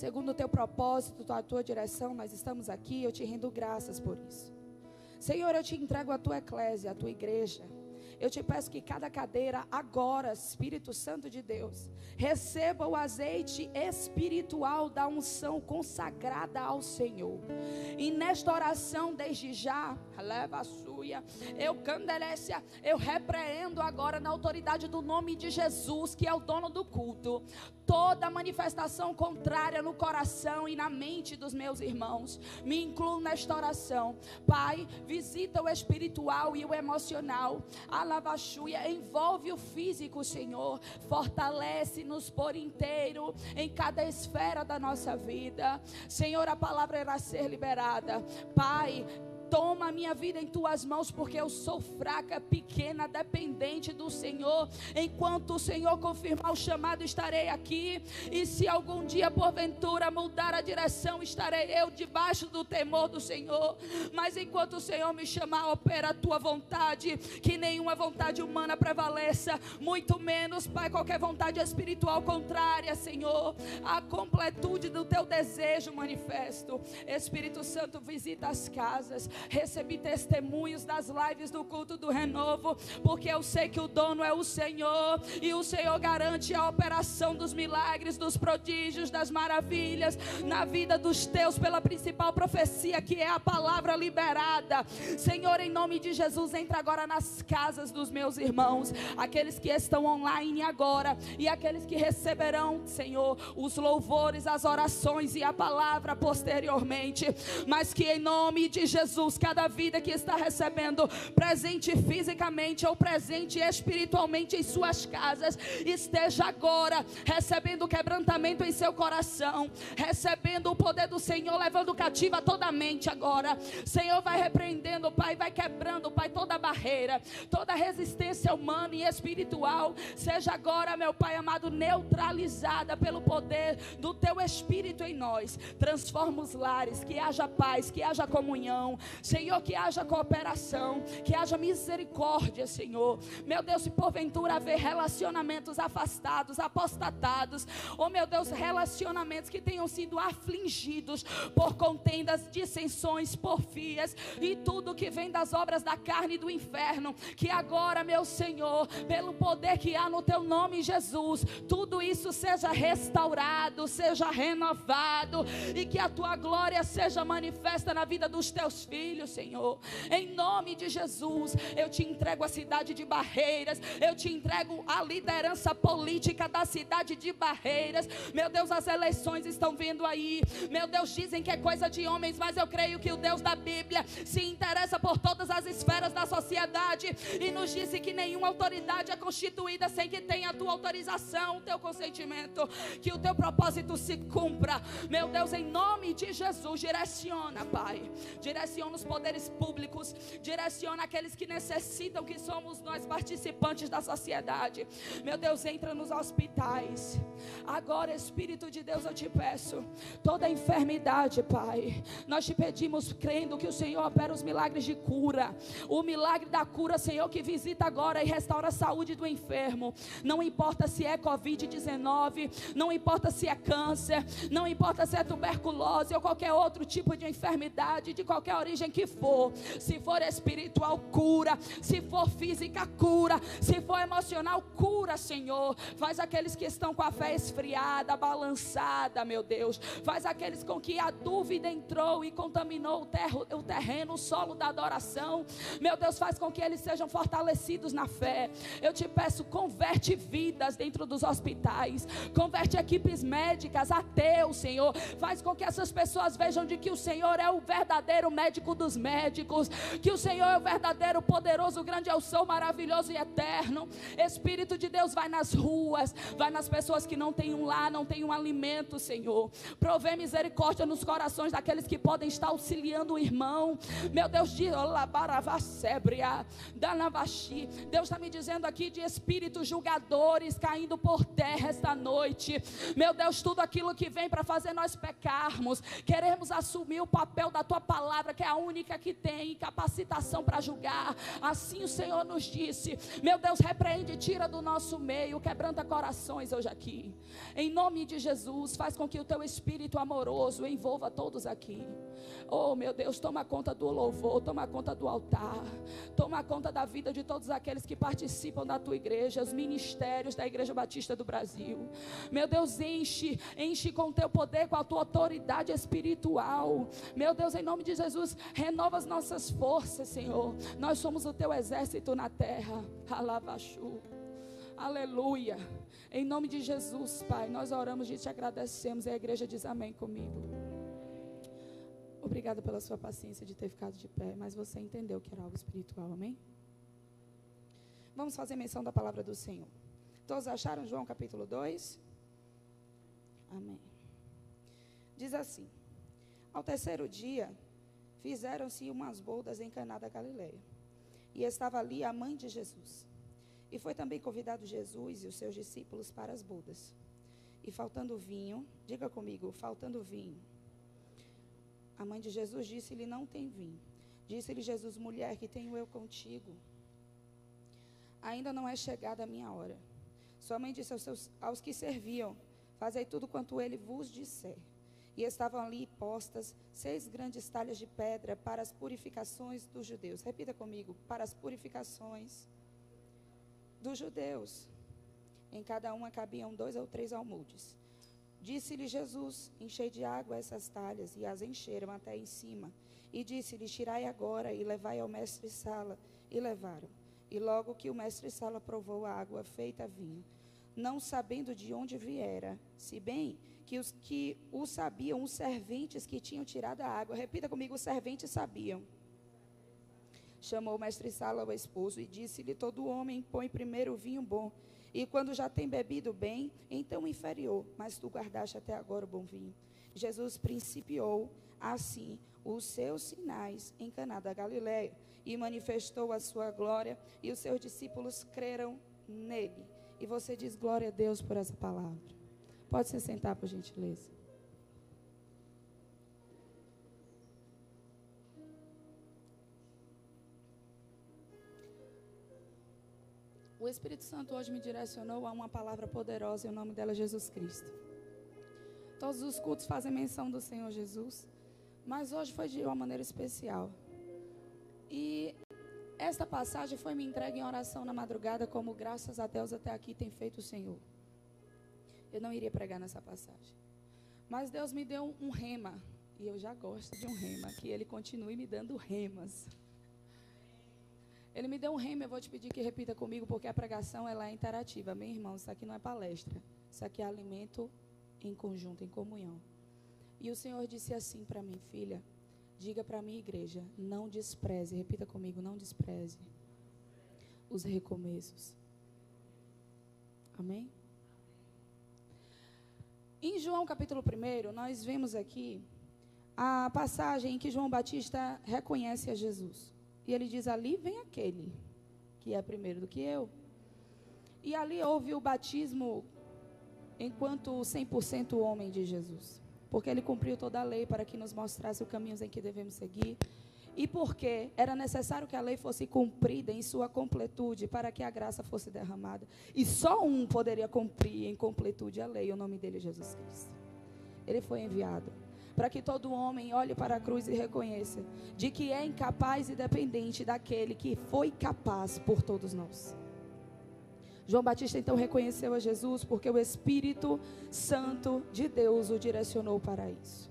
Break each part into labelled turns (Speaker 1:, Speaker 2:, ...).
Speaker 1: segundo o teu propósito, a tua direção, nós estamos aqui. Eu te rendo graças por isso. Senhor, eu te entrego a tua eclésia, a tua igreja. Eu te peço que cada cadeira agora, Espírito Santo de Deus, receba o azeite espiritual da unção consagrada ao Senhor. E nesta oração, desde já, leva a sua, eu repreendo agora na autoridade do nome de Jesus, que é o dono do culto, toda manifestação contrária no coração e na mente dos meus irmãos. Me incluo nesta oração. Pai, visita o espiritual e o emocional. Alabaxuia, envolve o físico, Senhor. Fortalece-nos por inteiro em cada esfera da nossa vida. Senhor, a palavra irá ser liberada. Pai, toma a minha vida em tuas mãos, porque eu sou fraca, pequena, dependente do Senhor. Enquanto o Senhor confirmar o chamado, estarei aqui. E se algum dia porventura mudar a direção, estarei eu debaixo do temor do Senhor. Mas enquanto o Senhor me chamar, opera a tua vontade, que nenhuma vontade humana prevaleça, muito menos, Pai, qualquer vontade espiritual contrária, Senhor. A completude do teu desejo manifesto. Espírito Santo, visita as casas. Recebi testemunhos das lives do culto do renovo, porque eu sei que o dono é o Senhor, e o Senhor garante a operação dos milagres, dos prodígios, das maravilhas na vida dos teus, pela principal profecia, que é a palavra liberada. Senhor, em nome de Jesus, entra agora nas casas dos meus irmãos, aqueles que estão online agora e aqueles que receberão, Senhor, os louvores, as orações e a palavra posteriormente. Mas que em nome de Jesus, cada vida que está recebendo presente fisicamente ou presente espiritualmente em suas casas, esteja agora recebendo quebrantamento em seu coração, recebendo o poder do Senhor, levando cativa toda a mente agora. Senhor, vai repreendendo, Pai, vai quebrando, Pai, toda barreira, toda resistência humana e espiritual, seja agora, meu Pai amado, neutralizada pelo poder do teu Espírito em nós. Transforma os lares, que haja paz, que haja comunhão, Senhor, que haja cooperação, que haja misericórdia, Senhor. Meu Deus, se porventura haver relacionamentos afastados, apostatados, oh meu Deus, relacionamentos que tenham sido afligidos por contendas, dissensões, porfias e tudo que vem das obras da carne e do inferno, que agora, meu Senhor, pelo poder que há no teu nome, Jesus, tudo isso seja restaurado, seja renovado, e que a tua glória seja manifesta na vida dos teus filhos, Senhor. Em nome de Jesus, eu te entrego a cidade de Barreiras, eu te entrego a liderança política da cidade de Barreiras. Meu Deus, as eleições estão vindo aí, meu Deus, dizem que é coisa de homens, mas eu creio que o Deus da Bíblia se interessa por todas as esferas da sociedade, e nos disse que nenhuma autoridade é constituída sem que tenha a tua autorização, o teu consentimento. Que o teu propósito se cumpra, meu Deus, em nome de Jesus. Direciona, Pai, direciona os poderes públicos, direciona aqueles que necessitam, que somos nós, participantes da sociedade. Meu Deus, entra nos hospitais agora, Espírito de Deus, eu te peço, toda enfermidade, Pai, nós te pedimos, crendo que o Senhor opera os milagres de cura, o milagre da cura, Senhor, que visita agora e restaura a saúde do enfermo. Não importa se é Covid-19, não importa se é câncer, não importa se é tuberculose ou qualquer outro tipo de enfermidade, de qualquer origem que for. Se for espiritual, cura. Se for física, cura. Se for emocional, cura, Senhor. Faz aqueles que estão com a fé esfriada, balançada, meu Deus. Faz aqueles com que a dúvida entrou e contaminou o terreno, o solo da adoração. Meu Deus, faz com que eles sejam fortalecidos na fé. Eu te peço, converte vidas dentro dos hospitais, converte equipes médicas a teu, Senhor. Faz com que essas pessoas vejam de que o Senhor é o verdadeiro médico dos médicos, que o Senhor é o verdadeiro, poderoso, grande eu sou, maravilhoso e eterno. Espírito de Deus, vai nas ruas, vai nas pessoas que não têm um lar, não têm um alimento, Senhor. Provê misericórdia nos corações daqueles que podem estar auxiliando o irmão. Meu Deus, Deus está me dizendo aqui de espíritos julgadores caindo por terra esta noite. Meu Deus, tudo aquilo que vem para fazer nós pecarmos, queremos assumir o papel da tua palavra, que é a única que tem capacitação para julgar. Assim o Senhor nos disse. Meu Deus, repreende e tira do nosso meio, quebranta corações hoje aqui. Em nome de Jesus, faz com que o teu Espírito amoroso envolva todos aqui. Oh, meu Deus, toma conta do louvor, toma conta do altar, toma conta da vida de todos aqueles que participam da tua igreja, os ministérios da Igreja Batista do Brasil. Meu Deus, enche com o teu poder, com a tua autoridade espiritual. Meu Deus, em nome de Jesus, renova as nossas forças, Senhor. Nós somos o teu exército na terra. Alavachu. Aleluia. Em nome de Jesus, Pai, nós oramos e te agradecemos. E a igreja diz amém comigo. Obrigada pela sua paciência de ter ficado de pé, mas você entendeu que era algo espiritual, amém? Vamos fazer menção da palavra do Senhor. Todos acharam João capítulo 2? Amém. Diz assim: ao terceiro dia, fizeram-se umas bodas em Caná da Galileia, e estava ali a mãe de Jesus. E foi também convidado Jesus e os seus discípulos para as bodas. E faltando vinho, diga comigo, faltando vinho, a mãe de Jesus disse-lhe: não tem vinho. Disse-lhe Jesus: mulher, que tenho eu contigo? Ainda não é chegada a minha hora. Sua mãe disse aos que serviam: fazei tudo quanto ele vos disser. E estavam ali postas 6 grandes talhas de pedra para as purificações dos judeus. Repita comigo: para as purificações dos judeus. Em cada uma cabiam 2 ou 3 almudes. Disse-lhe Jesus: enchei de água essas talhas, e as encheram até em cima. E disse-lhe: tirai agora e levai ao mestre-sala. E levaram. E logo que o mestre-sala provou a água feita vinho, não sabendo de onde viera, se bem que os que o sabiam, os serventes que tinham tirado a água. Repita comigo: os serventes sabiam. Chamou o mestre-sala ao esposo e disse-lhe: todo homem põe primeiro o vinho bom, e quando já tem bebido bem, então o inferior, mas tu guardaste até agora o bom vinho. Jesus principiou assim os seus sinais em Caná da Galileia, e manifestou a sua glória, e os seus discípulos creram nele. E você diz glória a Deus por essa palavra. Pode se sentar, por gentileza. O Espírito Santo hoje me direcionou a uma palavra poderosa, e o nome dela é Jesus Cristo. Todos os cultos fazem menção do Senhor Jesus, mas hoje foi de uma maneira especial. E esta passagem foi me entregue em oração na madrugada, como graças a Deus até aqui tem feito o Senhor. Eu não iria pregar nessa passagem, mas Deus me deu um rema, e eu já gosto de um rema, que Ele continue me dando remas. Ele me deu um rema, eu vou te pedir que repita comigo, porque a pregação ela é interativa. Meu irmão, isso aqui não é palestra, isso aqui é alimento em conjunto, em comunhão. E o Senhor disse assim para mim: filha, diga para a minha igreja, não despreze, repita comigo, não despreze os recomeços. Amém? Em João capítulo 1, nós vemos aqui a passagem em que João Batista reconhece a Jesus. E ele diz: ali vem aquele que é primeiro do que eu. E ali houve o batismo enquanto 100% homem de Jesus. Porque ele cumpriu toda a lei para que nos mostrasse os caminhos em que devemos seguir. E porque era necessário que a lei fosse cumprida em sua completude para que a graça fosse derramada. E só um poderia cumprir em completude a lei, o nome dele é Jesus Cristo. Ele foi enviado para que todo homem olhe para a cruz e reconheça de que é incapaz e dependente daquele que foi capaz por todos nós. João Batista então reconheceu a Jesus porque o Espírito Santo de Deus o direcionou para isso.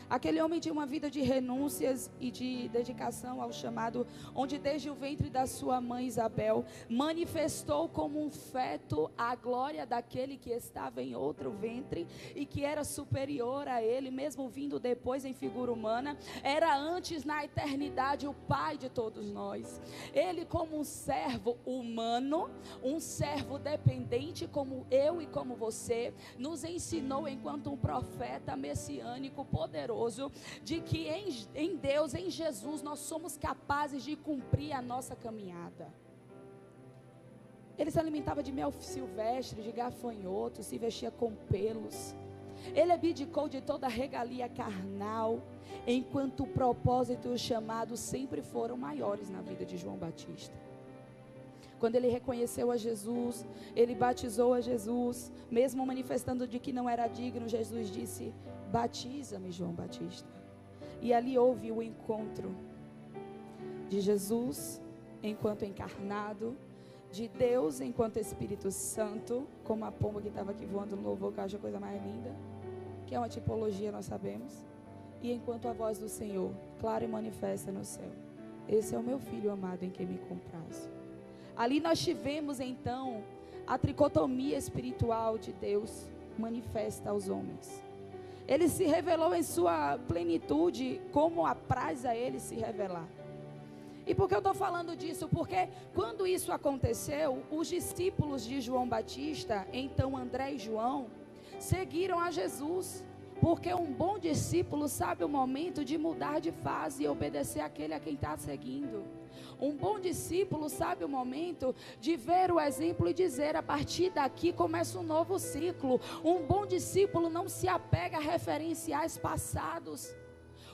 Speaker 1: Aquele homem tinha uma vida de renúncias e de dedicação ao chamado, onde desde o ventre da sua mãe Isabel, manifestou como um feto a glória daquele que estava em outro ventre e que era superior a ele, mesmo vindo depois em figura humana, era antes na eternidade o Pai de todos nós. Ele, como um servo humano, um servo dependente como eu e como você, nos ensinou enquanto um profeta messiânico poderoso, de que em Deus, em Jesus, nós somos capazes de cumprir a nossa caminhada. Ele se alimentava de mel silvestre, de gafanhotos, se vestia com pelos. Ele abdicou de toda a regalia carnal, enquanto o propósito e o chamado sempre foram maiores na vida de João Batista. Quando ele reconheceu a Jesus, ele batizou a Jesus, mesmo manifestando de que não era digno, Jesus disse: batiza-me, João Batista. E ali houve o encontro de Jesus enquanto encarnado, de Deus enquanto Espírito Santo, como a pomba que estava aqui voando no louvor, que eu acho a coisa mais linda, que é uma tipologia, nós sabemos, e enquanto a voz do Senhor, clara e manifesta no céu: esse é o meu filho amado em quem me comprazo. Ali nós tivemos então a tricotomia espiritual de Deus manifesta aos homens. Ele se revelou em sua plenitude, como apraz a ele se revelar. E por que eu estou falando disso? Porque quando isso aconteceu, os discípulos de João Batista, então André e João, seguiram a Jesus. Porque um bom discípulo sabe o momento de mudar de fase e obedecer àquele a quem está seguindo. Um bom discípulo sabe o momento de ver o exemplo e dizer: a partir daqui começa um novo ciclo. Um bom discípulo não se apega a referenciais passados.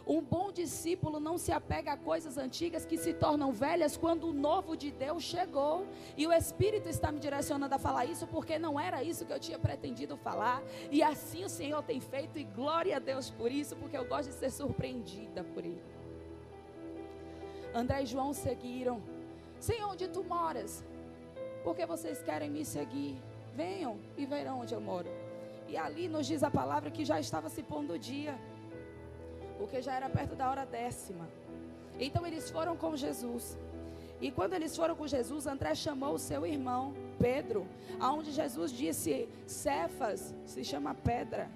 Speaker 1: Um bom discípulo não se apega a coisas antigas que se tornam velhas quando o novo de Deus chegou. E o Espírito está me direcionando a falar isso, porque não era isso que eu tinha pretendido falar. E assim o Senhor tem feito, e glória a Deus por isso, porque eu gosto de ser surpreendida por Ele. André e João seguiram. Senhor, onde tu moras? Porque vocês querem me seguir? Venham e verão onde eu moro. E ali nos diz a palavra que já estava se pondo o dia, porque já era perto da hora 10ª. Então eles foram com Jesus. E quando eles foram com Jesus, André chamou o seu irmão Pedro, aonde Jesus disse: Cefas, se chama pedra.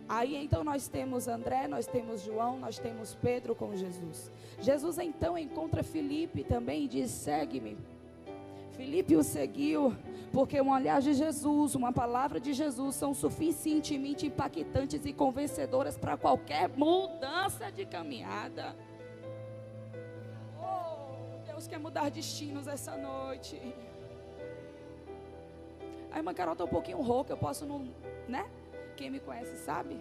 Speaker 1: Aí então nós temos André, nós temos João, nós temos Pedro com Jesus. Jesus então encontra Filipe também e diz: segue-me. Filipe o seguiu, porque um olhar de Jesus, uma palavra de Jesus são suficientemente impactantes e convencedoras para qualquer mudança de caminhada. Oh, Deus quer mudar destinos essa noite. A irmã Carol está um pouquinho rouca, eu posso não, né? Quem me conhece sabe,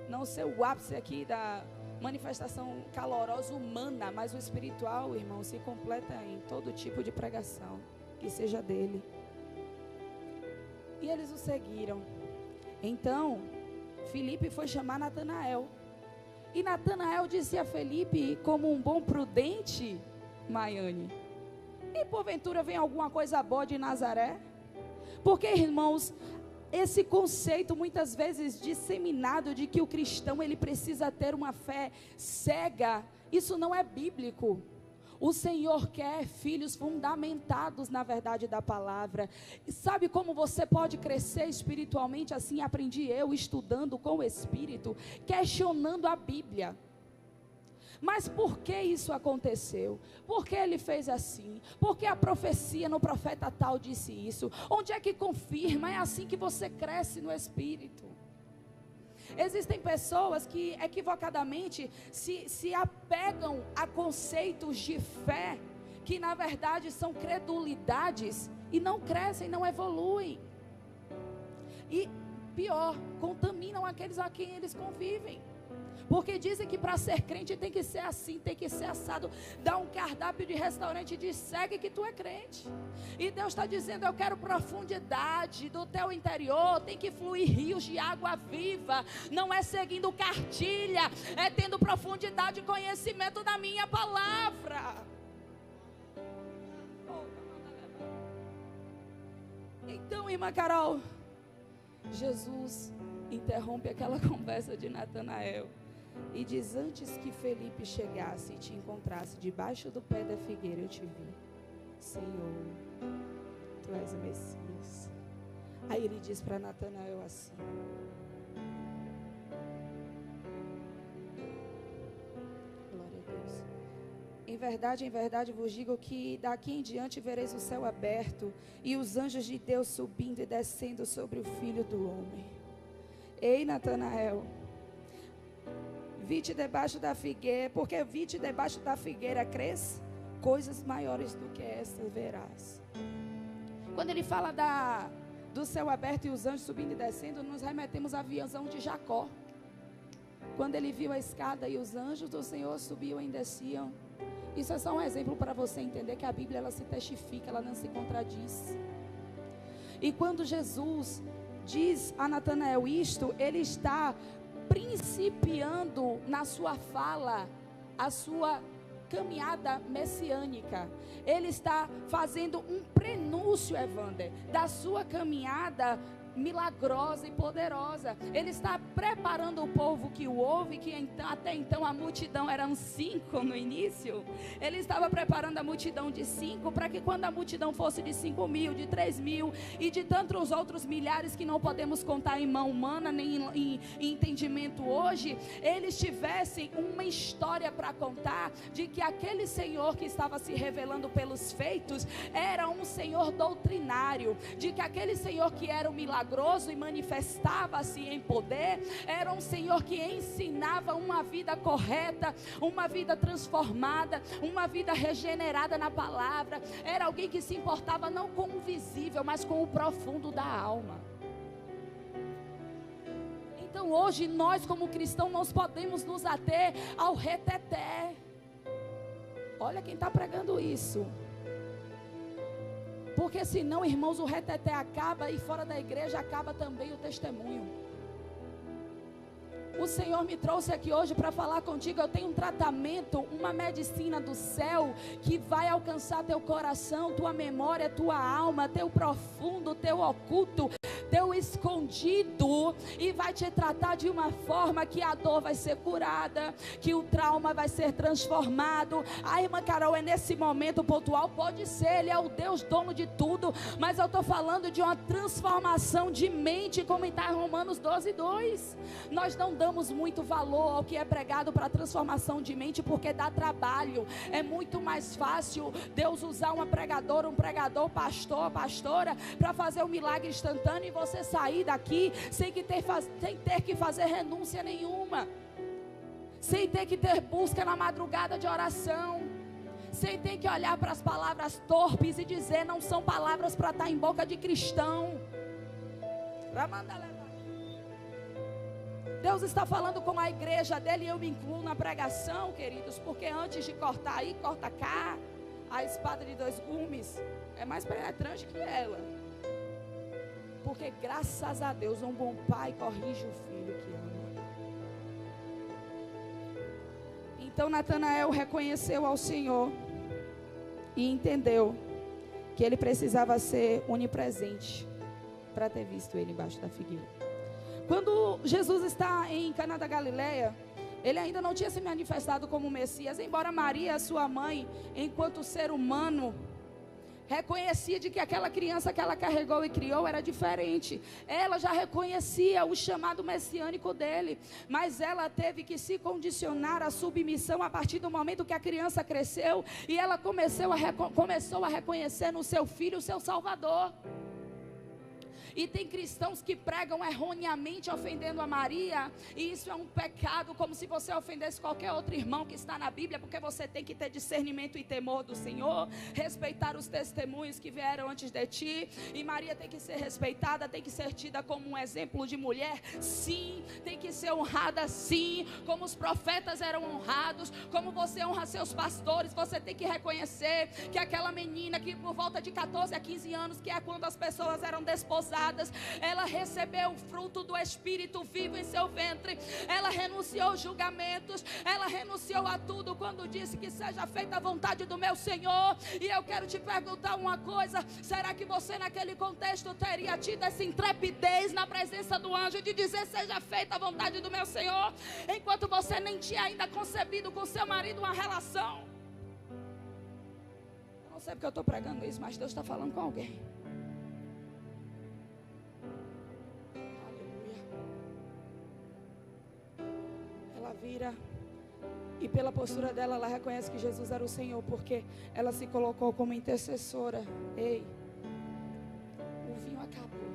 Speaker 1: não ser o ápice aqui da manifestação calorosa humana, mas o espiritual, irmão, se completa em todo tipo de pregação que seja dele. E eles o seguiram. Então Filipe foi chamar Natanael, e Natanael disse a Filipe, como um bom prudente: Maiane, e porventura vem alguma coisa boa de Nazaré? Porque, irmãos, esse conceito muitas vezes disseminado de que o cristão ele precisa ter uma fé cega, isso não é bíblico. O Senhor quer filhos fundamentados na verdade da palavra. E sabe como você pode crescer espiritualmente? Assim aprendi eu, estudando com o Espírito, questionando a Bíblia. Mas por que isso aconteceu? Por que ele fez assim? Por que a profecia no profeta tal disse isso? Onde é que confirma? É assim que você cresce no Espírito. Existem pessoas que equivocadamente se apegam a conceitos de fé, que na verdade são credulidades, e não crescem, não evoluem. E pior, contaminam aqueles a quem eles convivem. Porque dizem que para ser crente tem que ser assim, tem que ser assado. Dá um cardápio de restaurante e diz: segue que tu é crente. E Deus está dizendo: eu quero profundidade do teu interior. Tem que fluir rios de água viva. Não é seguindo cartilha, é tendo profundidade e conhecimento da minha palavra. Então, irmã Carol, Jesus interrompe aquela conversa de Natanael e diz: antes que Felipe chegasse e te encontrasse debaixo do pé da figueira, eu te vi. Senhor, tu és o Messias. Aí ele diz para Natanael assim: glória a Deus. Em verdade vos digo que daqui em diante vereis o céu aberto e os anjos de Deus subindo e descendo sobre o Filho do Homem. Ei, Natanael, vi-te debaixo da figueira, porque vi-te debaixo da figueira, crês? Coisas maiores do que estas verás. Quando ele fala do céu aberto e os anjos subindo e descendo, nos remetemos à visão de Jacó. Quando ele viu a escada e os anjos do Senhor subiam e desciam. Isso é só um exemplo para você entender que a Bíblia, ela se testifica, ela não se contradiz. E quando Jesus diz a Natanael isto, ele está principiando na sua fala a sua caminhada messiânica. Ele está fazendo um prenúncio, Evander, da sua caminhada milagrosa e poderosa. Ele está preparando o povo que o ouve, que até então a multidão eram 5 no início. Ele estava preparando a multidão de 5 para que quando a multidão fosse de 5.000, de 3.000 e de tantos outros milhares que não podemos contar em mão humana nem em entendimento hoje, eles tivessem uma história para contar de que aquele Senhor que estava se revelando pelos feitos era um Senhor doutrinário, de que aquele Senhor que era o milagroso e manifestava-se em poder, era um Senhor que ensinava uma vida correta, uma vida transformada, uma vida regenerada na palavra. Era alguém que se importava não com o visível, mas com o profundo da alma. Então hoje nós como cristãos nós podemos nos ater ao reteté. Olha quem está pregando isso. Porque senão, irmãos, o reteté acaba e fora da igreja acaba também o testemunho. O Senhor me trouxe aqui hoje para falar contigo. Eu tenho um tratamento, uma medicina do céu que vai alcançar teu coração, tua memória, tua alma, teu profundo, teu oculto, teu escondido, e vai te tratar de uma forma que a dor vai ser curada, que o trauma vai ser transformado. A irmã Carol, é nesse momento pontual, pode ser, Ele é o Deus dono de tudo, mas eu estou falando de uma transformação de mente, como está em Romanos 12:2. Nós não damos muito valor ao que é pregado para transformação de mente, porque dá trabalho. É muito mais fácil Deus usar uma pregadora, um pregador, pastor, pastora, para fazer um milagre instantâneo e você sair daqui sem ter que fazer renúncia nenhuma, sem ter que ter busca na madrugada de oração, sem ter que olhar para as palavras torpes e dizer não são palavras para estar em boca de cristão. Deus está falando com a igreja dele, e eu me incluo na pregação, queridos, porque antes de cortar aí, corta cá, a espada de 2 gumes é mais penetrante que ela. Porque graças a Deus um bom pai corrige o filho que ama. Então Natanael reconheceu ao Senhor e entendeu que ele precisava ser onipresente para ter visto ele embaixo da figueira. Quando Jesus está em Caná da Galileia, ele ainda não tinha se manifestado como Messias, embora Maria, sua mãe, enquanto ser humano, reconhecia de que aquela criança que ela carregou e criou era diferente. Ela já reconhecia o chamado messiânico dele, mas ela teve que se condicionar à submissão a partir do momento que a criança cresceu e ela começou a reconhecer no seu filho o seu Salvador. E tem cristãos que pregam erroneamente ofendendo a Maria, e isso é um pecado, como se você ofendesse qualquer outro irmão que está na Bíblia, porque você tem que ter discernimento e temor do Senhor, respeitar os testemunhos que vieram antes de ti. E Maria tem que ser respeitada, tem que ser tida como um exemplo de mulher, sim, tem que ser honrada, sim, como os profetas eram honrados, como você honra seus pastores. Você tem que reconhecer que aquela menina que por volta de 14 a 15 anos, que é quando as pessoas eram desposadas, ela recebeu o fruto do Espírito vivo em seu ventre. Ela renunciou aos julgamentos, ela renunciou a tudo quando disse que seja feita a vontade do meu Senhor. E eu quero te perguntar uma coisa: será que você naquele contexto teria tido essa intrepidez na presença do anjo de dizer seja feita a vontade do meu Senhor, enquanto você nem tinha ainda concebido com seu marido uma relação? Eu não sei porque eu estou pregando isso, mas Deus está falando com alguém. Vira, e pela postura dela ela reconhece que Jesus era o Senhor, porque ela se colocou como intercessora. Ei, o vinho acabou,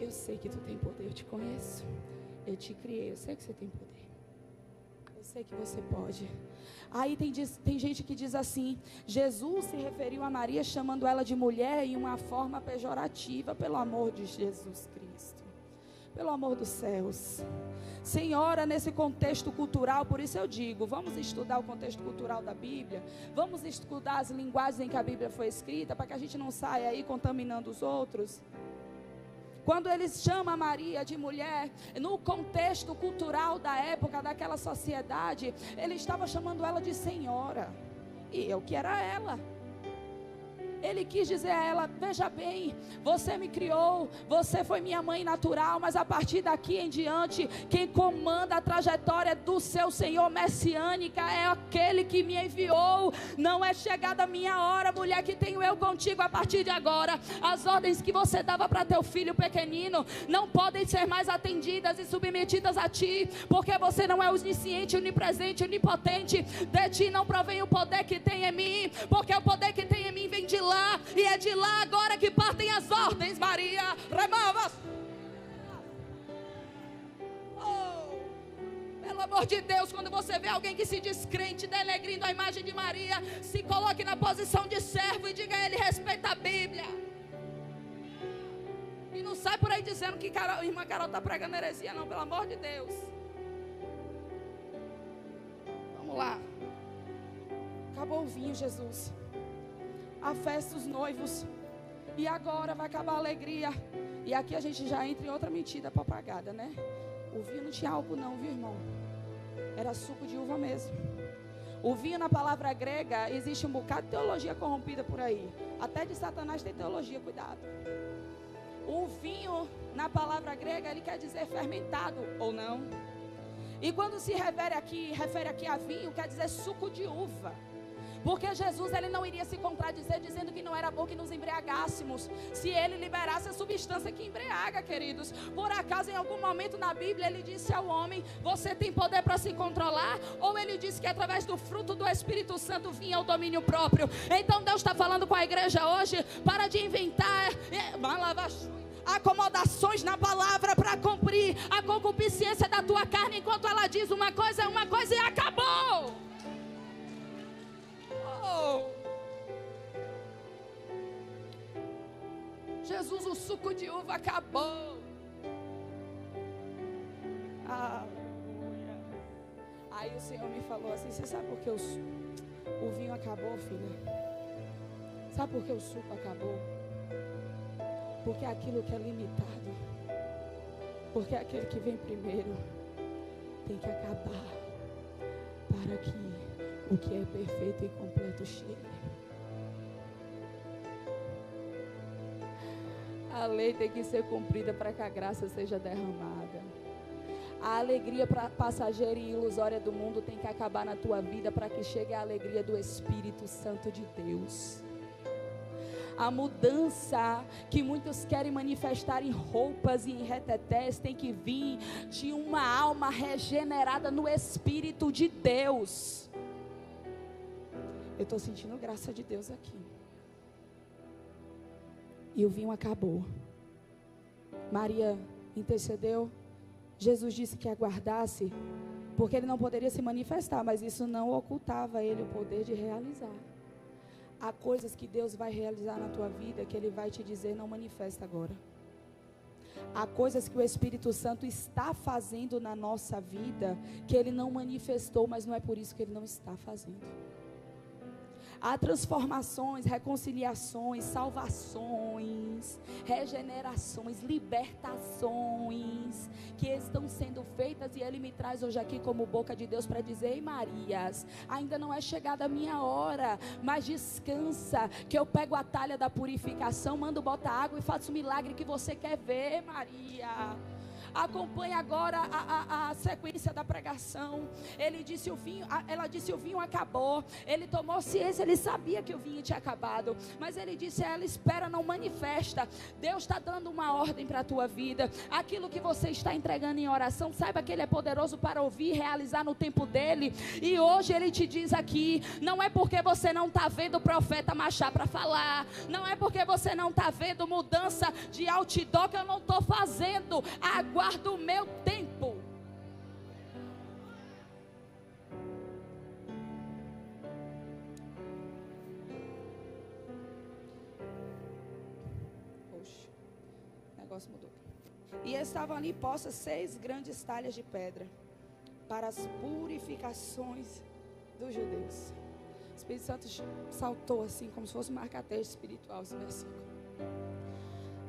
Speaker 1: eu sei que tu tem poder, eu te conheço, eu te criei, eu sei que você tem poder, Eu sei que você pode. Aí tem gente que diz assim: Jesus se referiu a Maria chamando ela de mulher em uma forma pejorativa. Pelo amor de Jesus Cristo, pelo amor dos céus. Senhora, nesse contexto cultural, por isso eu digo, vamos estudar o contexto cultural da Bíblia, vamos estudar as linguagens em que a Bíblia foi escrita, para que a gente não saia aí contaminando os outros. Quando eles chamam Maria de mulher, no contexto cultural da época, daquela sociedade, ele estava chamando ela de senhora, e eu que era ela. Ele quis dizer a ela: veja bem, você me criou, você foi minha mãe natural, mas a partir daqui em diante, quem comanda a trajetória do seu Senhor messiânica é aquele que me enviou. Não é chegada a minha hora, mulher, que tenho eu contigo a partir de agora. As ordens que você dava para teu filho pequenino não podem ser mais atendidas e submetidas a ti, porque você não é onisciente, onipresente, onipotente. De ti não provém o poder que tem em mim, porque o poder que tem em mim vem de lá. E é de lá agora que partem as ordens, Maria. Removas. Oh, pelo amor de Deus, quando você vê alguém que se diz crente, denegrindo a imagem de Maria, se coloque na posição de servo e diga a ele: respeita a Bíblia. E não sai por aí dizendo que a irmã Carol está pregando heresia, não, pelo amor de Deus. Vamos lá. Acabou o vinho, Jesus. A festa dos noivos, e agora vai acabar a alegria. E aqui a gente já entra em outra mentira propagada, né? O vinho não tinha álcool não, viu, irmão? Era suco de uva mesmo. O vinho, na palavra grega, existe um bocado de teologia corrompida por aí. Até de Satanás tem teologia, cuidado. O vinho, na palavra grega, ele quer dizer fermentado ou não. E quando se refere aqui a vinho, quer dizer suco de uva. Porque Jesus, ele não iria se contradizer dizendo que não era bom que nos embriagássemos, se ele liberasse a substância que embriaga, queridos. Por acaso, em algum momento na Bíblia, ele disse ao homem: você tem poder para se controlar? Ou ele disse que através do fruto do Espírito Santo vinha o domínio próprio? Então Deus está falando com a igreja hoje: para de inventar acomodações na palavra para cumprir a concupiscência da tua carne, enquanto ela diz uma coisa e acabou. Jesus, o suco de uva acabou. Aí o Senhor me falou assim: você sabe por que o vinho acabou, filha? Sabe por que o suco acabou? Porque aquilo que é limitado, porque aquele que vem primeiro tem que acabar, para que o que é perfeito e completo chegue. A lei tem que ser cumprida para que a graça seja derramada. A alegria passageira e ilusória do mundo tem que acabar na tua vida, para que chegue a alegria do Espírito Santo de Deus. A mudança que muitos querem manifestar em roupas e em retetés tem que vir de uma alma regenerada no Espírito de Deus. Eu estou sentindo graça de Deus aqui. E o vinho acabou. Maria intercedeu. Jesus disse que aguardasse, porque ele não poderia se manifestar, mas isso não ocultava a ele o poder de realizar. Há coisas que Deus vai realizar na tua vida que ele vai te dizer: não manifesta agora. Há coisas que o Espírito Santo está fazendo na nossa vida que ele não manifestou, mas não é por isso que ele não está fazendo. Há transformações, reconciliações, salvações, regenerações, libertações que estão sendo feitas, e ele me traz hoje aqui como boca de Deus para dizer: ei, Marias, ainda não é chegada a minha hora, mas descansa, que eu pego a talha da purificação, mando botar água e faço o milagre que você quer ver, Maria. Acompanhe agora a sequência da pregação. Ela disse: o vinho acabou. Ele tomou ciência, ele sabia que o vinho tinha acabado, mas ele disse a ela: espera, não manifesta. Deus está dando uma ordem para a tua vida. Aquilo que você está entregando em oração, saiba que ele é poderoso para ouvir e realizar no tempo dele. E hoje ele te diz aqui: não é porque você não está vendo o profeta marchar para falar, não é porque você não está vendo mudança de outdoor que eu não estou fazendo. Aguarda o meu tempo. negócio mudou. E estavam ali postas 6 grandes talhas de pedra para as purificações dos judeus. O Espírito Santo saltou assim, como se fosse um marca-texto espiritual esse versículo.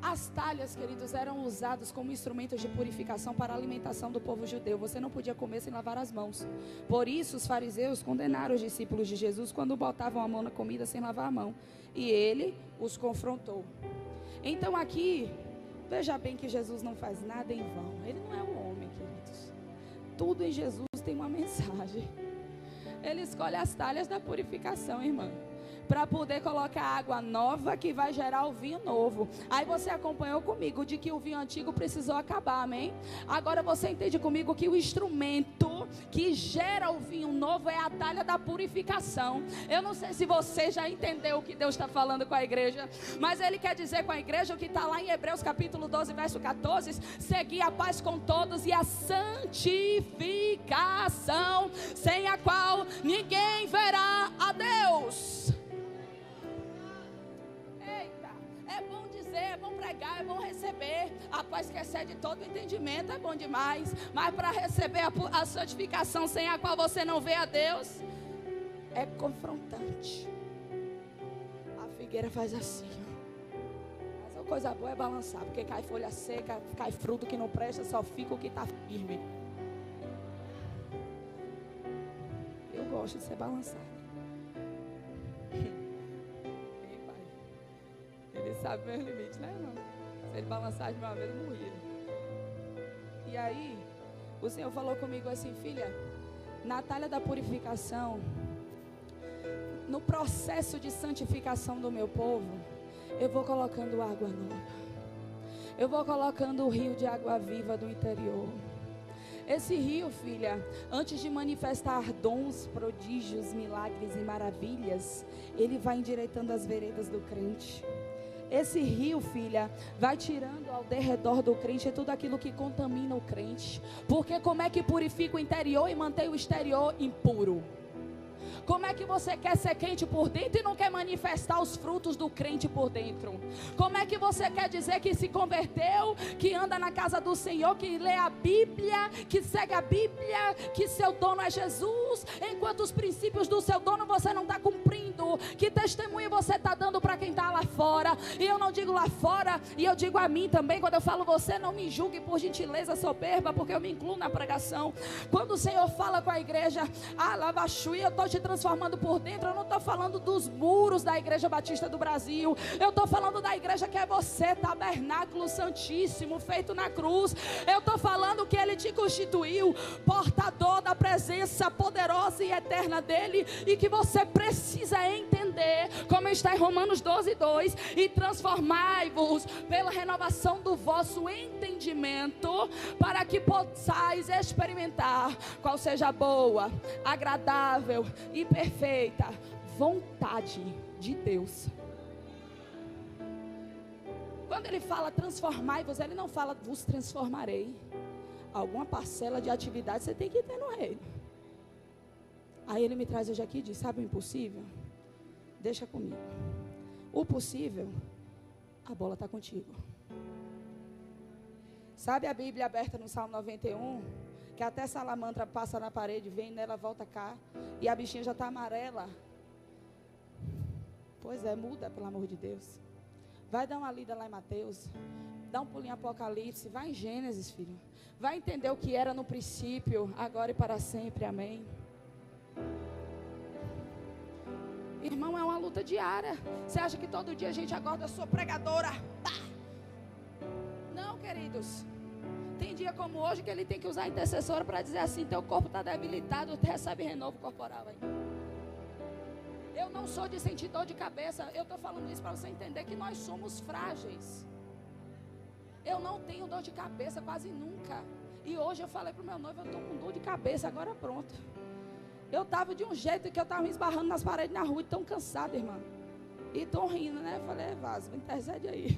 Speaker 1: As talhas, queridos, eram usadas como instrumentos de purificação para a alimentação do povo judeu. Você não podia comer sem lavar as mãos. Por isso os fariseus condenaram os discípulos de Jesus quando botavam a mão na comida sem lavar a mão. E ele os confrontou. Então aqui, veja bem que Jesus não faz nada em vão. Ele não é um homem, queridos. Tudo em Jesus tem uma mensagem. Ele escolhe as talhas da purificação, irmã, para poder colocar água nova que vai gerar o vinho novo. Aí você acompanhou comigo de que o vinho antigo precisou acabar, amém? Agora você entende comigo que o instrumento que gera o vinho novo é a talha da purificação. Eu não sei se você já entendeu o que Deus está falando com a igreja, mas Ele quer dizer com a igreja o que está lá em Hebreus capítulo 12, verso 14: seguir a paz com todos e a santificação, sem a qual ninguém verá a Deus. É bom dizer, é bom pregar, é bom receber. A paz que excede todo entendimento é bom demais. Mas para receber a santificação sem a qual você não vê a Deus, é confrontante. A figueira faz assim. Mas a coisa boa é balançar, porque cai folha seca, cai fruto que não presta, só fica o que está firme. Eu gosto de ser balançado. Ele sabe meus limites, né, irmão? Se ele balançar de uma vez, eu morria. E aí, o Senhor falou comigo assim: filha, na talha da purificação, no processo de santificação do meu povo, eu vou colocando água nova. Eu vou colocando o rio de água viva do interior. Esse rio, filha, antes de manifestar dons, prodígios, milagres e maravilhas, ele vai endireitando as veredas do crente. Esse rio, filha, vai tirando ao derredor do crente tudo aquilo que contamina o crente. Porque como é que purifica o interior e mantém o exterior impuro? Como é que você quer ser crente por dentro e não quer manifestar os frutos do crente por dentro? Como é que você quer dizer que se converteu, que anda na casa do Senhor, que lê a Bíblia, que segue a Bíblia, que seu dono é Jesus, enquanto os princípios do seu dono você não está cumprindo? Que testemunho você está dando para quem está lá fora? E eu não digo lá fora, e eu digo a mim também. Quando eu falo você, não me julgue por gentileza soberba, porque eu me incluo na pregação. Quando o Senhor fala com a igreja, lavaxui, eu estou te transformando por dentro. Eu não estou falando dos muros da Igreja Batista do Brasil. Eu estou falando da igreja que é você, tabernáculo santíssimo, feito na cruz. Eu estou falando que Ele te constituiu portador da presença poderosa e eterna dEle, e que você precisa entender, como está em Romanos 12:2, e transformai-vos pela renovação do vosso entendimento, para que possais experimentar qual seja a boa, agradável e perfeita vontade de Deus. Quando Ele fala transformai-vos, Ele não fala vos transformarei. Alguma parcela de atividade você tem que ter no reino. Aí Ele me traz hoje aqui e diz: sabe o impossível? Deixa comigo. O possível, a bola está contigo. Sabe a Bíblia aberta no Salmo 91? Que até salamandra passa na parede, vem nela, volta cá, e a bichinha já está amarela. Pois é, muda, pelo amor de Deus. Vai dar uma lida lá em Mateus, dá um pulinho em Apocalipse, vai em Gênesis, filho. Vai entender o que era no princípio, agora e para sempre, amém. Irmão, é uma luta diária. Você acha que todo dia a gente acorda, eu sou pregadora? Pá! Não, queridos. Tem dia como hoje que ele tem que usar a intercessora para dizer assim: teu corpo está debilitado, recebe renovo corporal aí. Eu não sou de sentir dor de cabeça. Eu estou falando isso para você entender que nós somos frágeis. Eu não tenho dor de cabeça quase nunca. E hoje eu falei para o meu noivo: eu estou com dor de cabeça, agora pronto. Eu estava de um jeito que eu estava me esbarrando nas paredes na rua, e tão cansada, irmã. E tão rindo, né? Eu falei: vaza, intercede aí.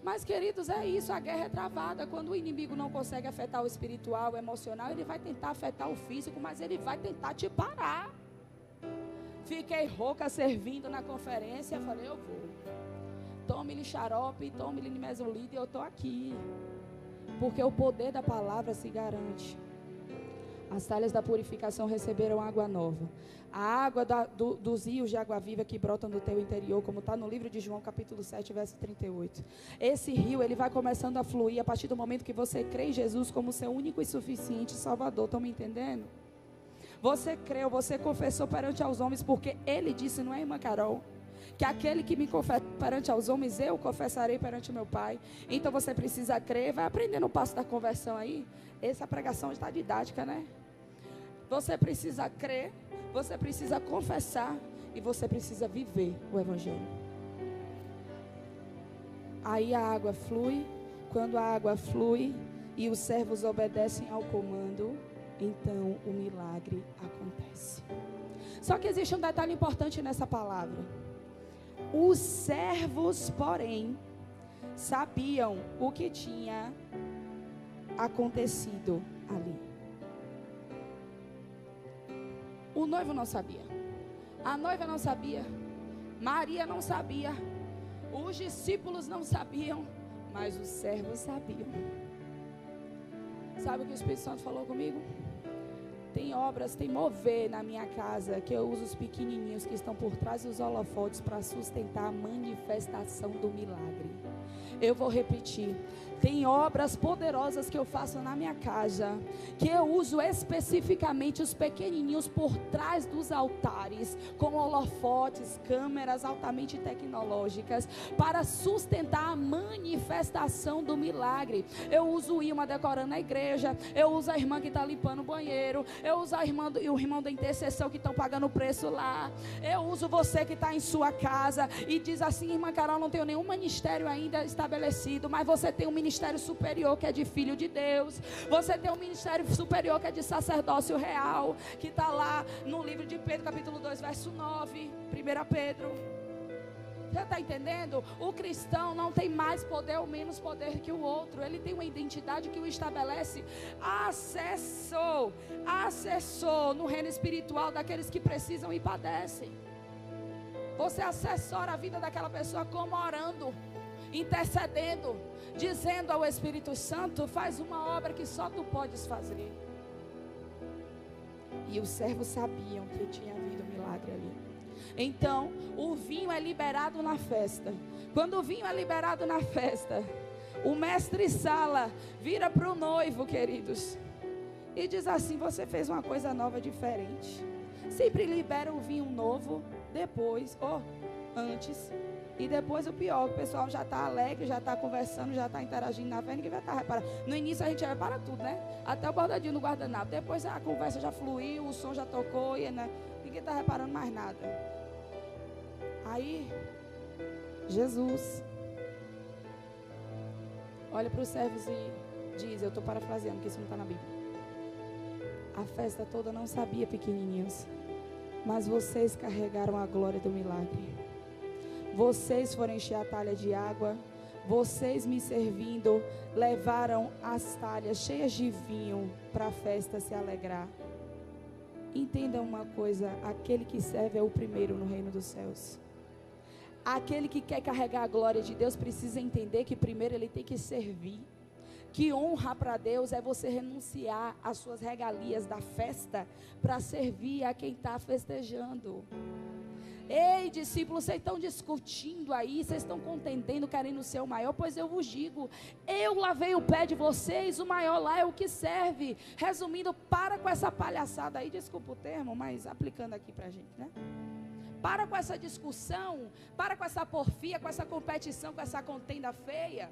Speaker 1: Mas, queridos, é isso, a guerra é travada. Quando o inimigo não consegue afetar o espiritual, o emocional, ele vai tentar afetar o físico, mas ele vai tentar te parar. Fiquei rouca servindo na conferência, falei: eu vou. tome-lhe xarope, tome-lhe mesolida, e eu estou aqui. Porque o poder da palavra se garante. As talhas da purificação receberam água nova. A água dos rios de água viva que brotam do teu interior, como está no livro de João, capítulo 7, verso 38. Esse rio, ele vai começando a fluir a partir do momento que você crê em Jesus como seu único e suficiente Salvador. Estão me entendendo? Você creu, você confessou perante aos homens, porque ele disse, não é, irmã Carol? Que aquele que me confessa perante aos homens, eu confessarei perante meu Pai. Então você precisa crer. Vai aprendendo o passo da conversão aí. Essa pregação está didática, né? Você precisa crer, você precisa confessar e você precisa viver o Evangelho. Aí a água flui. Quando a água flui e os servos obedecem ao comando, então o milagre acontece. Só que existe um detalhe importante nessa palavra. Os servos, porém, sabiam o que tinha acontecido ali. O noivo não sabia. A noiva não sabia. Maria não sabia. Os discípulos não sabiam. Mas os servos sabiam. Sabe o que o Espírito Santo falou comigo? Tem obras, tem mover na minha casa, que eu uso os pequenininhos que estão por trás dos holofotes para sustentar a manifestação do milagre. Eu vou repetir. Tem obras poderosas que eu faço na minha casa, que eu uso especificamente os pequenininhos por trás dos altares, com holofotes, câmeras altamente tecnológicas, para sustentar a manifestação do milagre. Eu uso o imã decorando a igreja, eu uso a irmã que está limpando o banheiro, eu uso a irmã e o irmão da intercessão que estão pagando o preço lá, eu uso você que está em sua casa e diz assim, irmã Carol, não tenho nenhum ministério ainda estabelecido, mas você tem um ministério superior que é de filho de Deus, você tem um ministério superior que é de sacerdócio real, que está lá no livro de Pedro, capítulo 2, verso 9, 1 Pedro. Você está entendendo? O cristão não tem mais poder ou menos poder que o outro. Ele tem uma identidade que o estabelece. Acessou no reino espiritual daqueles que precisam e padecem. Você assessora a vida daquela pessoa como orando, intercedendo, dizendo ao Espírito Santo, faz uma obra que só tu podes fazer. E os servos sabiam que tinha havido um milagre ali. Então, o vinho é liberado na festa. Quando o vinho é liberado na festa, o mestre Sala vira para o noivo, queridos, e diz assim, você fez uma coisa nova, diferente. Sempre libera o vinho novo, depois, ou antes. E depois o pior, o pessoal já está alegre, já está conversando, já está interagindo na festa, ninguém vai estar reparando. No início a gente repara tudo, né? Até o bordadinho no guardanapo. Depois a conversa já fluiu, o som já tocou, e né? Ninguém está reparando mais nada. Aí, Jesus olha para os servos e diz, eu estou parafraseando, porque isso não está na Bíblia. A festa toda não sabia, pequenininhos, mas vocês carregaram a glória do milagre. Vocês foram encher a talha de água, vocês me servindo, levaram as talhas cheias de vinho para a festa se alegrar. Entenda uma coisa, aquele que serve é o primeiro no reino dos céus. Aquele que quer carregar a glória de Deus precisa entender que primeiro ele tem que servir. Que honra para Deus é você renunciar às suas regalias da festa para servir a quem está festejando. Ei, discípulos, vocês estão discutindo aí, vocês estão contendendo, querendo ser o maior, pois eu vos digo, eu lavei o pé de vocês, o maior lá é o que serve. Resumindo, para com essa palhaçada aí, desculpa o termo, mas aplicando aqui para a gente, né? Para com essa discussão, para com essa porfia, com essa competição, com essa contenda feia.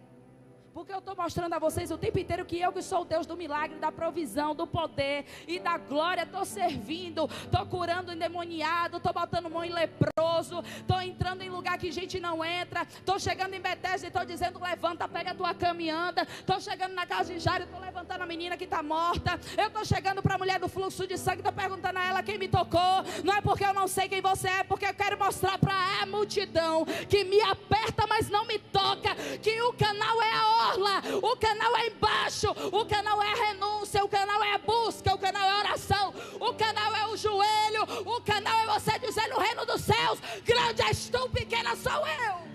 Speaker 1: Porque eu estou mostrando a vocês o tempo inteiro que eu que sou o Deus do milagre, da provisão, do poder e da glória. Estou servindo, estou curando o endemoniado, estou botando mão em leproso, estou entrando em lugar que gente não entra. Estou chegando em Betesda e estou dizendo, levanta, pega a tua cama e anda. Estou chegando na casa de Jairo, estou levantando a menina que está morta. Eu estou chegando para a mulher do fluxo de sangue, estou perguntando a ela quem me tocou. Não é porque eu não sei quem você é, porque eu quero mostrar para a multidão que me aperta, mas não me toca, que o canal é a o canal é embaixo, o canal é a renúncia, o canal é a busca, o canal é a oração, o canal é o joelho, o canal é você dizer no reino dos céus, grande és tu, pequena sou eu.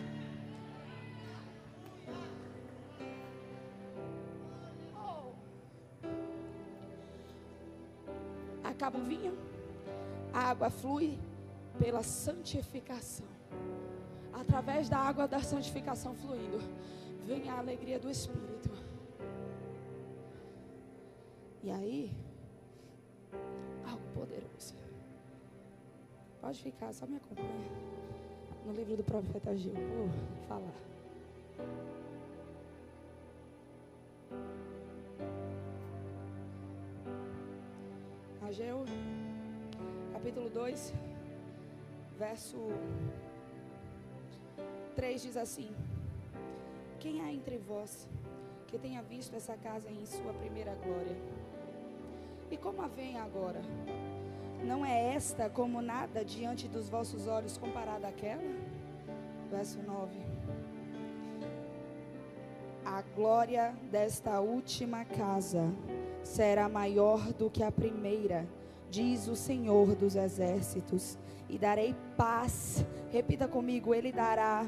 Speaker 1: acaba o vinho, a água flui pela santificação. Através da água da santificação fluindo, vem a alegria do Espírito. E aí, algo poderoso. Pode ficar, só me acompanha. No livro do profeta Ageu, vou falar. Ageu, capítulo 2, verso 3 diz assim: quem há entre vós que tenha visto essa casa em sua primeira glória? E como a veem agora? Não é esta como nada diante dos vossos olhos comparada àquela? Verso 9: a glória desta última casa será maior do que a primeira, diz o Senhor dos exércitos, e darei paz. Repita comigo: Ele dará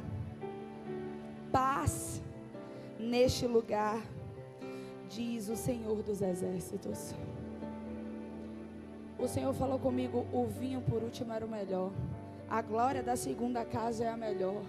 Speaker 1: paz neste lugar, diz o Senhor dos exércitos. O Senhor falou comigo: o vinho por último era o melhor, a glória da segunda casa é a melhor.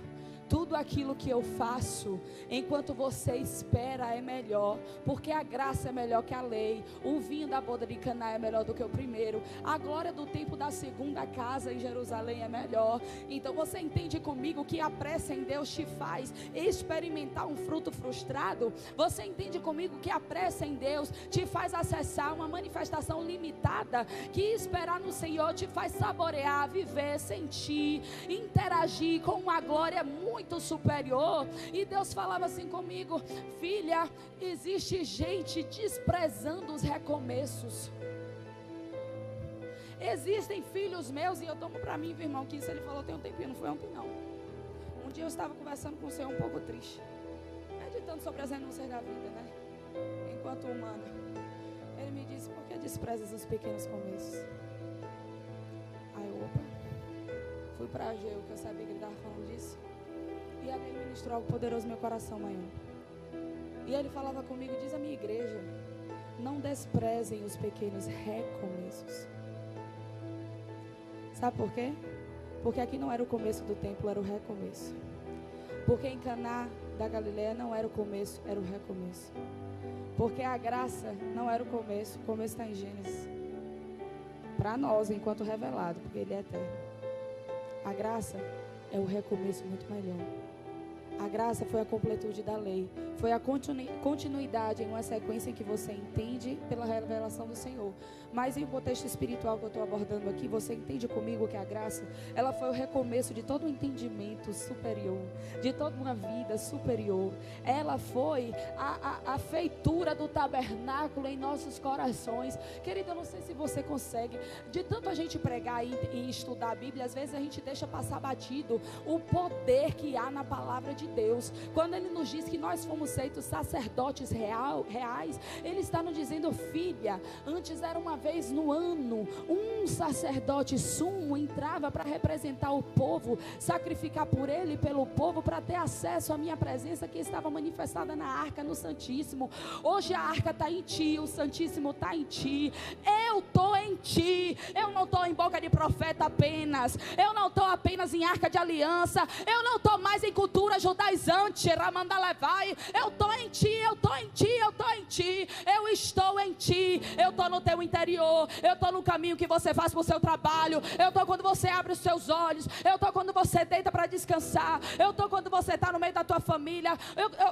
Speaker 1: Tudo aquilo que eu faço enquanto você espera é melhor, porque a graça é melhor que a lei. O vinho da boda de Caná é melhor do que o primeiro. A glória do tempo da segunda casa em Jerusalém é melhor. Então você entende comigo que a pressa em Deus te faz experimentar um fruto frustrado? Você entende comigo que a pressa em Deus te faz acessar uma manifestação limitada? Que esperar no Senhor te faz saborear, viver, sentir, interagir com uma glória muito superior. E Deus falava assim comigo: filha, existe gente desprezando os recomeços. Existem filhos meus, e eu tomo para mim, irmão, que isso ele falou tem um tempinho, não foi ontem não. Um dia eu estava conversando com o Senhor um pouco triste, meditando sobre as renúncias da vida, né? Enquanto humana. Ele me disse: por que desprezas os pequenos começos? Aí eu, opa, fui para Ageu, que eu sabia que ele estava falando disso. E ali ele ministrou algo poderoso no meu coração amanhã. E ele falava comigo: diz a minha igreja, não desprezem os pequenos recomeços. Sabe por quê? Porque aqui não era o começo do templo, era o recomeço. Porque em Caná da Galileia não era o começo, era o recomeço. Porque a graça não era o começo está em Gênesis. Para nós, enquanto revelado, porque ele é eterno. A graça é o recomeço muito melhor. A graça foi a completude da lei. Foi a continuidade em uma sequência em que você entende pela revelação do Senhor. Mas em um contexto espiritual que eu estou abordando aqui, você entende comigo que a graça, ela foi o recomeço de todo um entendimento superior, de toda uma vida superior. Ela foi a feitura do tabernáculo em nossos corações. Querido, eu não sei se você consegue, de tanto a gente pregar e estudar a Bíblia, às vezes a gente deixa passar batido o poder que há na palavra de Deus. Quando Ele nos diz que nós fomos feitos sacerdotes reais, Ele está nos dizendo: filha, antes era uma vez no ano, um sacerdote sumo entrava para representar o povo, sacrificar por ele e pelo povo, para ter acesso à minha presença que estava manifestada na arca, no Santíssimo. Hoje a arca está em ti, o Santíssimo está em ti, eu estou em ti. Eu não estou em boca de profeta apenas, eu não estou apenas em arca de aliança, eu não estou mais em cultura judaizante, Ramandalevai. Eu estou em ti, eu estou em ti, eu estou em ti, eu estou em ti, eu estou no teu interior, eu estou no caminho que você faz para o seu trabalho, eu estou quando você abre os seus olhos, eu estou quando você deita para descansar, eu estou quando você está no meio da tua família,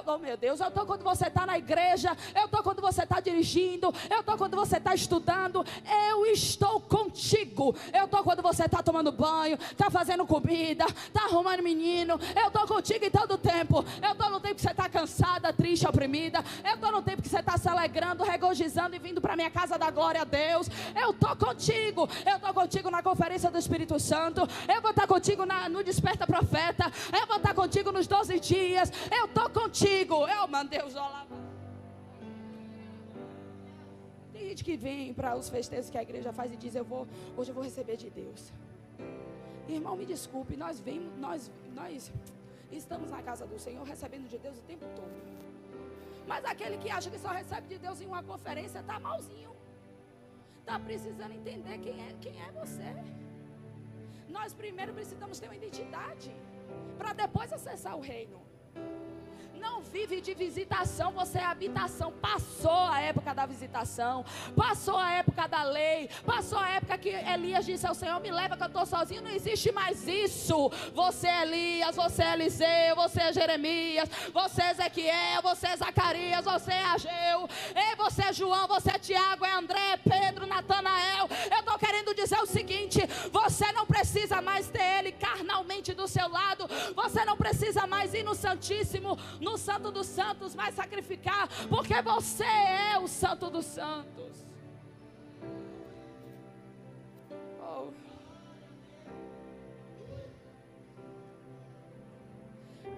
Speaker 1: oh meu Deus, eu estou quando você está na igreja, eu estou quando você está dirigindo, eu estou quando você está estudando, eu estou contigo, eu estou quando você está tomando banho, está fazendo comida, está arrumando menino, eu estou contigo em todo o tempo. Eu estou no tempo que você está cansada, triste, oprimida, eu estou no tempo que você está se alegrando, regozijando e vindo para a minha casa da glória a Deus. Eu estou contigo na conferência do Espírito Santo, eu vou estar contigo no Desperta Profeta, eu vou estar contigo nos 12 dias, eu estou contigo. Eu mandei os olá. Tem gente que vem para os festejos que a igreja faz e diz: hoje eu vou receber de Deus. Irmão, me desculpe, nós estamos na casa do Senhor recebendo de Deus o tempo todo. Mas aquele que acha que só recebe de Deus em uma conferência está malzinho. está precisando entender quem é você. Nós primeiro precisamos ter uma identidade, para depois acessar o reino. Não vive de visitação, você é habitação. Passou a época da visitação, passou a época da lei, passou a época que Elias disse ao Senhor: me leva que eu estou sozinho. Não existe mais isso. Você é Elias, você é Eliseu, você é Jeremias, você é Ezequiel, você é Zacarias, você é Ageu, você é João, você é Tiago, é André, é Pedro, Natanael. Eu estou querendo dizer o seguinte: você não precisa mais ter ele carnalmente do seu lado, você não precisa mais ir no Santíssimo, no Santo dos Santos, vai sacrificar, porque você é o Santo dos Santos. Oh.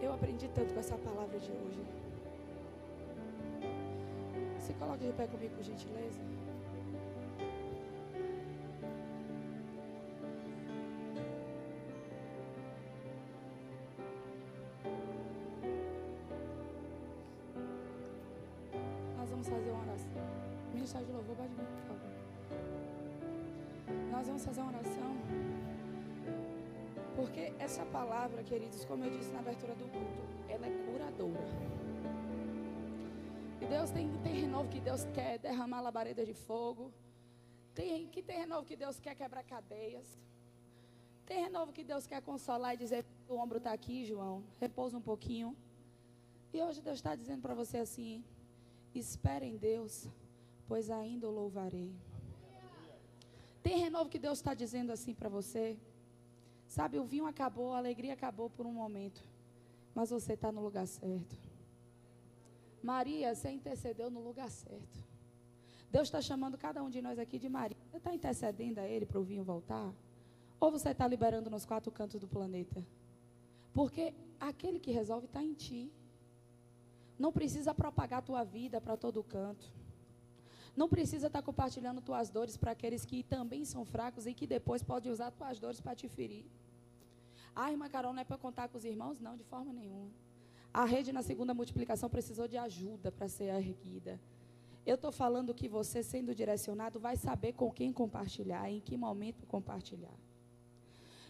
Speaker 1: Eu aprendi tanto com essa palavra de hoje. Se coloque de pé comigo, por gentileza. Fazer uma oração. Ministério de louvor, pode vir, por favor. Nós vamos fazer uma oração, porque essa palavra, queridos, como eu disse na abertura do culto, ela é curadora. E Deus tem renovo que Deus quer derramar labareda de fogo. Tem renovo que Deus quer quebrar cadeias. Tem renovo que Deus quer consolar e dizer: o ombro está aqui, João, repousa um pouquinho. E hoje Deus está dizendo para você assim: espere em Deus, pois ainda o louvarei. Tem renovo que Deus está dizendo assim para você. Sabe, o vinho acabou, a alegria acabou por um momento, mas você está no lugar certo. Maria, você intercedeu no lugar certo. Deus está chamando cada um de nós aqui de Maria. Você está intercedendo a Ele para o vinho voltar? Ou você está liberando nos 4 cantos do planeta? Porque aquele que resolve está em ti. Não precisa propagar a tua vida para todo canto. Não precisa estar compartilhando tuas dores para aqueles que também são fracos e que depois podem usar tuas dores para te ferir. Irmã Carol, não é para contar com os irmãos? Não, de forma nenhuma. A rede na segunda multiplicação precisou de ajuda para ser erguida. Eu estou falando que você, sendo direcionado, vai saber com quem compartilhar, em que momento compartilhar.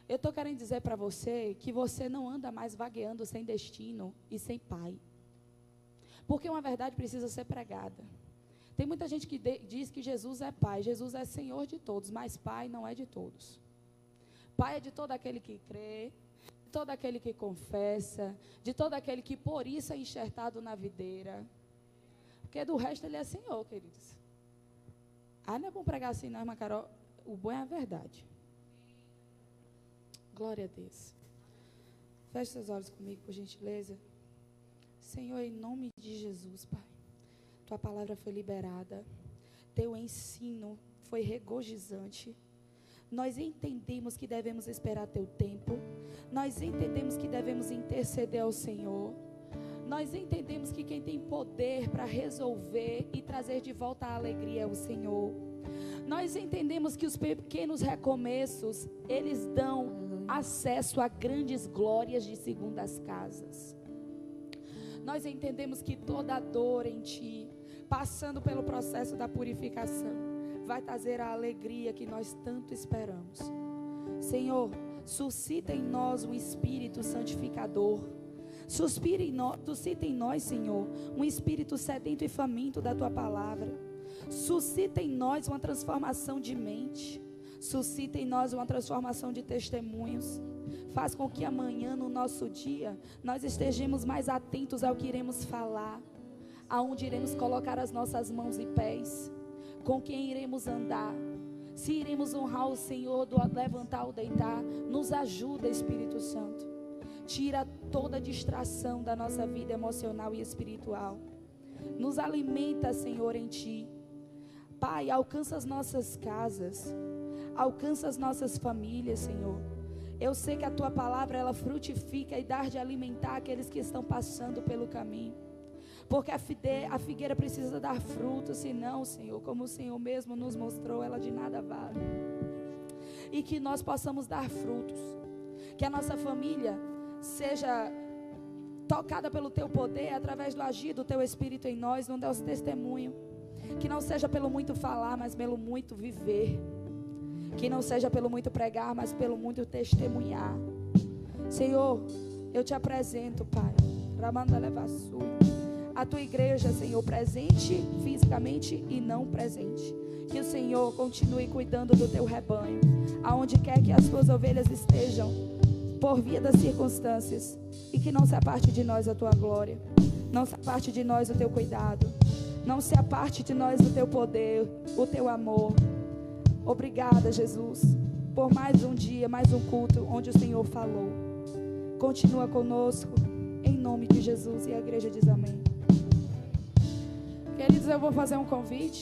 Speaker 1: Eu estou querendo dizer para você que você não anda mais vagueando sem destino e sem pai. Porque uma verdade precisa ser pregada. Tem muita gente que diz que Jesus é pai, Jesus é Senhor de todos, mas pai não é de todos. Pai é de todo aquele que crê, de todo aquele que confessa, de todo aquele que por isso é enxertado na videira. Porque do resto ele é Senhor, queridos. Não é bom pregar assim, não, irmã Carol. O bom é a verdade. Glória a Deus. Feche seus olhos comigo, por gentileza. Senhor, em nome de Jesus, Pai, Tua palavra foi liberada, Teu ensino foi regozijante. Nós entendemos que devemos esperar Teu tempo, nós entendemos que devemos interceder ao Senhor, nós entendemos que quem tem poder para resolver e trazer de volta a alegria é o Senhor. Nós entendemos que os pequenos recomeços, eles dão acesso a grandes glórias de segundas casas. Nós entendemos que toda dor em Ti, passando pelo processo da purificação, vai trazer a alegria que nós tanto esperamos. Senhor, suscita em nós um espírito santificador. Suscita em nós, Senhor, um espírito sedento e faminto da Tua palavra. Suscita em nós uma transformação de mente. Suscita em nós uma transformação de testemunhos. Faz com que amanhã, no nosso dia, nós estejamos mais atentos ao que iremos falar, aonde iremos colocar as nossas mãos e pés, com quem iremos andar, se iremos honrar o Senhor do levantar ou deitar. Nos ajuda, Espírito Santo. Tira toda distração da nossa vida emocional e espiritual. Nos alimenta, Senhor, em Ti. Pai, alcança as nossas casas, alcança as nossas famílias, Senhor. Eu sei que a Tua palavra, ela frutifica e dá de alimentar aqueles que estão passando pelo caminho. Porque a figueira precisa dar fruto, senão, Senhor, como o Senhor mesmo nos mostrou, ela de nada vale. E que nós possamos dar frutos. Que a nossa família seja tocada pelo Teu poder, através do agir do Teu Espírito em nós, no nosso testemunho. Que não seja pelo muito falar, mas pelo muito viver. Que não seja pelo muito pregar, mas pelo muito testemunhar. Senhor, eu te apresento, Pai, a tua igreja, Senhor, presente fisicamente e não presente. Que o Senhor continue cuidando do teu rebanho, aonde quer que as tuas ovelhas estejam, por via das circunstâncias, e que não se aparte de nós a tua glória, não se aparte de nós o teu cuidado, não se aparte de nós o teu poder, o teu amor. Obrigada, Jesus, por mais um dia, mais um culto onde o Senhor falou. Continua conosco, em nome de Jesus. E a igreja diz amém. Queridos, eu vou fazer um convite.